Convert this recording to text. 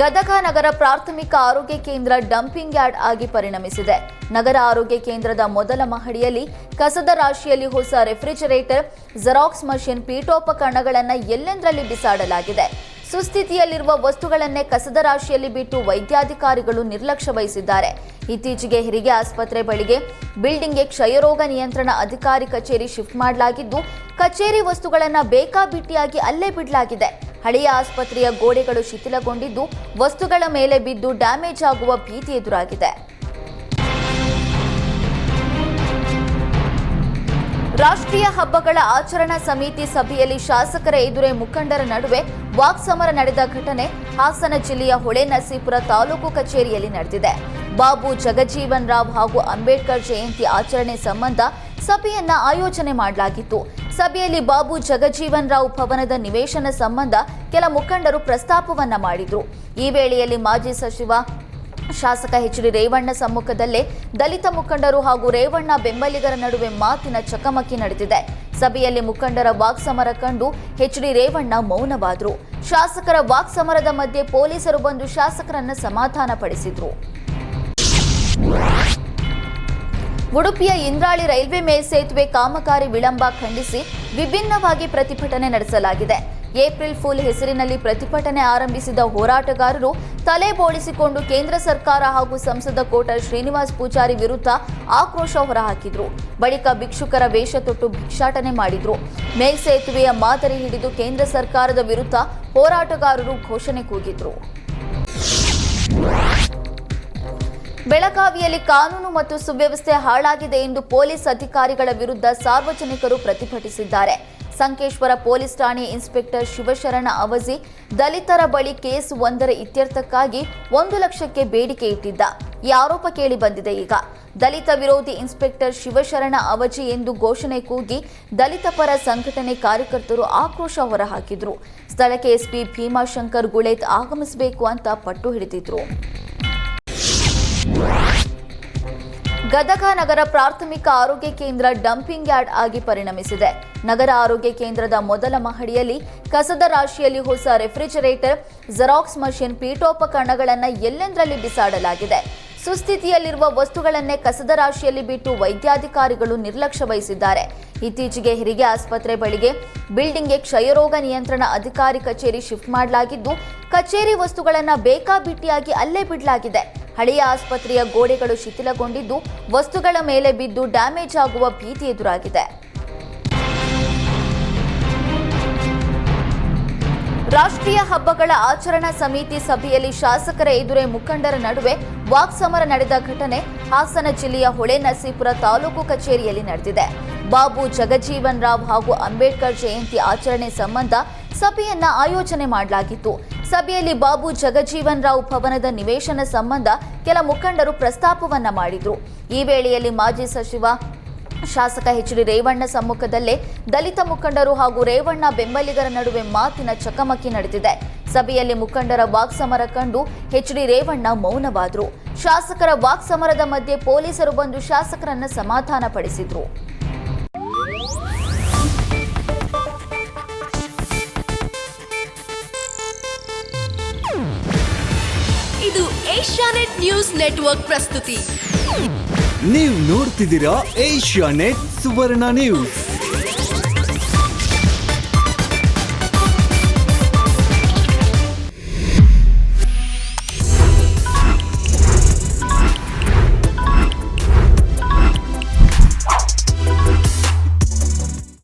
ಗದಗ ನಗರ ಪ್ರಾಥಮಿಕ ಆರೋಗ್ಯ ಕೇಂದ್ರ ಡಂಪಿಂಗ್ ಯಾರ್ಡ್ ಆಗಿ ಪರಿಣಮಿಸಿದೆ. ನಗರ ಆರೋಗ್ಯ ಕೇಂದ್ರದ ಮೊದಲ ಮಹಡಿಯಲ್ಲಿ ಕಸದ ರಾಶಿಯಲ್ಲಿ ಹೊಸ ರೆಫ್ರಿಜರೇಟರ್, ಜೆರಾಕ್ಸ್ ಮಷಿನ್, ಪೀಠೋಪಕರಣಗಳನ್ನು ಎಲ್ಲೆಂದರಲ್ಲಿ ಬಿಸಾಡಲಾಗಿದೆ. ಸುಸ್ಥಿತಿಯಲ್ಲಿರುವ ವಸ್ತುಗಳನ್ನೇ ಕಸದ ರಾಶಿಯಲ್ಲಿ ಬಿಟ್ಟು ವೈದ್ಯಾಧಿಕಾರಿಗಳು ನಿರ್ಲಕ್ಷ್ಯ ವಹಿಸಿದ್ದಾರೆ. ಇತ್ತೀಚೆಗೆ ಹೆರಿಗೆ ಆಸ್ಪತ್ರೆ ಬಳಿಗೆ ಬಿಲ್ಡಿಂಗ್ಗೆ ಕ್ಷಯರೋಗ ನಿಯಂತ್ರಣ ಅಧಿಕಾರಿ ಕಚೇರಿ ಶಿಫ್ಟ್ ಮಾಡಲಾಗಿದ್ದು, ಕಚೇರಿ ವಸ್ತುಗಳನ್ನು ಬೇಕಾಬಿಟ್ಟಿಯಾಗಿ ಅಲ್ಲೇ ಬಿಡಲಾಗಿದೆ. ಹಳೆಯ ಆಸ್ಪತ್ರೆಯ ಗೋಡೆಗಳು ಶಿಥಿಲಗೊಂಡಿದ್ದು, ವಸ್ತುಗಳ ಮೇಲೆ ಬಿದ್ದು ಡ್ಯಾಮೇಜ್ ಆಗುವ ಭೀತಿ ಎದುರಾಗಿದೆ. ರಾಷ್ಟ್ರೀಯ ಹಬ್ಬಗಳ ಆಚರಣಾ ಸಮಿತಿ ಸಭೆಯಲ್ಲಿ ಶಾಸಕರ ಎದುರೇ ಮುಖಂಡರ ನಡುವೆ ವಾಕ್ಸಮರ ನಡೆದ ಘಟನೆ ಹಾಸನ ಜಿಲ್ಲೆಯ ಹೊಳೆನರಸೀಪುರ ತಾಲೂಕು ಕಚೇರಿಯಲ್ಲಿ ನಡೆದಿದೆ. ಬಾಬು ಜಗಜೀವನ್ ರಾವ್ ಹಾಗೂ ಅಂಬೇಡ್ಕರ್ ಜಯಂತಿ ಆಚರಣೆ ಸಂಬಂಧ ಸಭೆಯನ್ನ ಆಯೋಜನೆ ಮಾಡಲಾಗಿತ್ತು. ಸಭೆಯಲ್ಲಿ ಬಾಬು ಜಗಜೀವನ್ ರಾವ್ ಭವನದ ನಿವೇಶನ ಸಂಬಂಧ ಕೆಲ ಮುಖಂಡರು ಪ್ರಸ್ತಾಪವನ್ನ ಮಾಡಿದ್ರು. ಈ ವೇಳೆಯಲ್ಲಿ ಮಾಜಿ ಸಚಿವ ಶಾಸಕ ಎಚ್.ಡಿ. ರೇವಣ್ಣ ಸಮ್ಮುಖದಲ್ಲೇ ದಲಿತ ಮುಖಂಡರು ಹಾಗೂ ರೇವಣ್ಣ ಬೆಂಬಲಿಗರ ನಡುವೆ ಮಾತಿನ ಚಕಮಕಿ ನಡೆದಿದೆ. ಸಭೆಯಲ್ಲಿ ಮುಖಂಡರ ವಾಕ್ಸಮರ ಕಂಡು ಎಚ್.ಡಿ. ರೇವಣ್ಣ ಮೌನವಾದರು. ಶಾಸಕರ ವಾಕ್ಸಮರದ ಮಧ್ಯೆ ಪೊಲೀಸರು ಬಂದು ಶಾಸಕರನ್ನ ಸಮಾಧಾನಪಡಿಸಿದ್ರು. ಉಡುಪಿಯ ಇಂದ್ರಾಳಿ ರೈಲ್ವೆ ಮೇಲ್ಸೇತುವೆ ಕಾಮಗಾರಿ ವಿಳಂಬ ಖಂಡಿಸಿ ವಿಭಿನ್ನವಾಗಿ ಪ್ರತಿಭಟನೆ ನಡೆಸಲಾಗಿದೆ. ಏಪ್ರಿಲ್ ಫೂಲ್ ಹೆಸರಿನಲ್ಲಿ ಪ್ರತಿಭಟನೆ ಆರಂಭಿಸಿದ ಹೋರಾಟಗಾರರು ತಲೆ ಬೋಳಿಸಿಕೊಂಡು ಕೇಂದ್ರ ಸರ್ಕಾರ ಹಾಗೂ ಸಂಸದ ಕೋಟರ್ ಶ್ರೀನಿವಾಸ್ ಪೂಜಾರಿ ವಿರುದ್ಧ ಆಕ್ರೋಶ ಹೊರಹಾಕಿದ್ರು. ಬಳಿಕ ಭಿಕ್ಷುಕರ ವೇಷ ತೊಟ್ಟು ಭಿಕ್ಷಾಟನೆ ಮಾಡಿದ್ರು. ಮೇಲ್ಸೇತುವೆಯ ಮಾದರಿ ಹಿಡಿದು ಕೇಂದ್ರ ಸರ್ಕಾರದ ವಿರುದ್ಧ ಹೋರಾಟಗಾರರು ಘೋಷಣೆ ಕೂಗಿದ್ರು. ಬೆಳಗಾವಿಯಲ್ಲಿ ಕಾನೂನು ಮತ್ತು ಸುವ್ಯವಸ್ಥೆ ಹಾಳಾಗಿದೆ ಎಂದು ಪೊಲೀಸ್ ಅಧಿಕಾರಿಗಳ ವಿರುದ್ಧ ಸಾರ್ವಜನಿಕರು ಪ್ರತಿಭಟಿಸಿದ್ದಾರೆ. ಸಂಕೇಶ್ವರ ಪೊಲೀಸ್ ಠಾಣೆ ಇನ್ಸ್ಪೆಕ್ಟರ್ ಶಿವಶರಣ ಅವಜಿ ದಲಿತರ ಬಳಿ ಕೇಸ್ ಒಂದರ ಇತ್ಯರ್ಥಕ್ಕಾಗಿ 1 ಲಕ್ಷಕ್ಕೆ ಬೇಡಿಕೆ ಇಟ್ಟಿದ್ದ. ಈ ಆರೋಪ ಕೇಳಿ ಬಂದಿದೆ. ಈಗ ದಲಿತ ವಿರೋಧಿ ಇನ್ಸ್ಪೆಕ್ಟರ್ ಶಿವಶರಣ ಅವಜಿ ಎಂದು ಘೋಷಣೆ ಕೂಗಿ ದಲಿತ ಪರ ಸಂಘಟನೆ ಕಾರ್ಯಕರ್ತರು ಆಕ್ರೋಶ ಹೊರಹಾಕಿದ್ರು. ಸ್ಥಳಕ್ಕೆ ಎಸ್ಪಿ ಭೀಮಾಶಂಕರ್ ಗುಳೇತ್ ಆಗಮಿಸಬೇಕು ಅಂತ ಪಟ್ಟು ಹಿಡಿದಿದ್ರು. ಗದಗ ನಗರ ಪ್ರಾಥಮಿಕ ಆರೋಗ್ಯ ಕೇಂದ್ರ ಡಂಪಿಂಗ್ ಯಾರ್ಡ್ ಆಗಿ ಪರಿಣಮಿಸಿದೆ. ನಗರ ಆರೋಗ್ಯ ಕೇಂದ್ರದ ಮೊದಲ ಮಹಡಿಯಲ್ಲಿ ಕಸದ ರಾಶಿಯಲ್ಲಿ ಹೊಸ ರೆಫ್ರಿಜರೇಟರ್, ಜೆರಾಕ್ಸ್ ಮಷಿನ್, ಪೀಠೋಪಕರಣಗಳನ್ನು ಎಲ್ಲೆಂದರಲ್ಲಿ ಬಿಸಾಡಲಾಗಿದೆ. ಸುಸ್ಥಿತಿಯಲ್ಲಿರುವ ವಸ್ತುಗಳನ್ನೇ ಕಸದ ರಾಶಿಯಲ್ಲಿ ಬಿಟ್ಟು ವೈದ್ಯಾಧಿಕಾರಿಗಳು ನಿರ್ಲಕ್ಷ್ಯ ವಹಿಸಿದ್ದಾರೆ. ಇತ್ತೀಚೆಗೆ ಹೆರಿಗೆ ಆಸ್ಪತ್ರೆ ಬಳಿಗೆ ಬಿಲ್ಡಿಂಗ್ಗೆ ಕ್ಷಯರೋಗ ನಿಯಂತ್ರಣ ಅಧಿಕಾರಿ ಕಚೇರಿ ಶಿಫ್ಟ್ ಮಾಡಲಾಗಿದ್ದು, ಕಚೇರಿ ವಸ್ತುಗಳನ್ನು ಬೇಕಾಬಿಟ್ಟಿಯಾಗಿ ಅಲ್ಲೇ ಬಿಡಲಾಗಿದೆ. ಹಳೆಯ ಆಸ್ಪತ್ರೆಯ ಗೋಡೆಗಳು ಶಿಥಿಲಗೊಂಡಿದ್ದು, ವಸ್ತುಗಳ ಮೇಲೆ ಬಿದ್ದು ಡ್ಯಾಮೇಜ್ ಆಗುವ ಭೀತಿ ಎದುರಾಗಿದೆ. ರಾಷ್ಟ್ರೀಯ ಹಬ್ಬಗಳ ಆಚರಣಾ ಸಮಿತಿ ಸಭೆಯಲ್ಲಿ ಶಾಸಕರ ಎದುರೇ ಮುಖಂಡರ ನಡುವೆ ವಾಕ್ಸಮರ ನಡೆದ ಘಟನೆ ಹಾಸನ ಜಿಲ್ಲೆಯ ಹೊಳೆನರಸೀಪುರ ತಾಲೂಕು ಕಚೇರಿಯಲ್ಲಿ ನಡೆದಿದೆ. ಬಾಬು ಜಗಜೀವನ್ ರಾವ್ ಹಾಗೂ ಅಂಬೇಡ್ಕರ್ ಜಯಂತಿ ಆಚರಣೆ ಸಂಬಂಧ ಸಭೆಯನ್ನ ಆಯೋಜನೆ ಮಾಡಲಾಗಿತ್ತು. ಸಭೆಯಲ್ಲಿ ಬಾಬು ಜಗಜೀವನ್ ರಾವ್ ಭವನದ ನಿವೇಶನ ಸಂಬಂಧ ಕೆಲ ಮುಖಂಡರು ಪ್ರಸ್ತಾಪವನ್ನ ಮಾಡಿದ್ರು. ಈ ವೇಳೆಯಲ್ಲಿ ಮಾಜಿ ಸಚಿವ ಶಾಸಕ ಎಚ್.ಡಿ. ರೇವಣ್ಣ ಸಮ್ಮುಖದಲ್ಲೇ ದಲಿತ ಮುಖಂಡರು ಹಾಗೂ ರೇವಣ್ಣ ಬೆಂಬಲಿಗರ ನಡುವೆ ಮಾತಿನ ಚಕಮಕಿ ನಡೆದಿದೆ. ಸಭೆಯಲ್ಲಿ ಮುಖಂಡರ ವಾಕ್ಸಮರ ಕಂಡು ಎಚ್.ಡಿ. ರೇವಣ್ಣ ಮೌನವಾದರು. ಶಾಸಕರ ವಾಕ್ಸಮರದ ಮಧ್ಯೆ ಪೊಲೀಸರು ಬಂದು ಶಾಸಕರನ್ನ ಸಮಾಧಾನಪಡಿಸಿದ್ರು. ಇದು ಏಷ್ಯಾನೆಟ್ ನ್ಯೂಸ್ ನೆಟ್ವರ್ಕ್ ಪ್ರಸ್ತುತಿ. ನೀವು ನೋಡ್ತಿದ್ದೀರಾ ಏಷ್ಯಾನೆಟ್ ಸುವರ್ಣ ನ್ಯೂಸ್.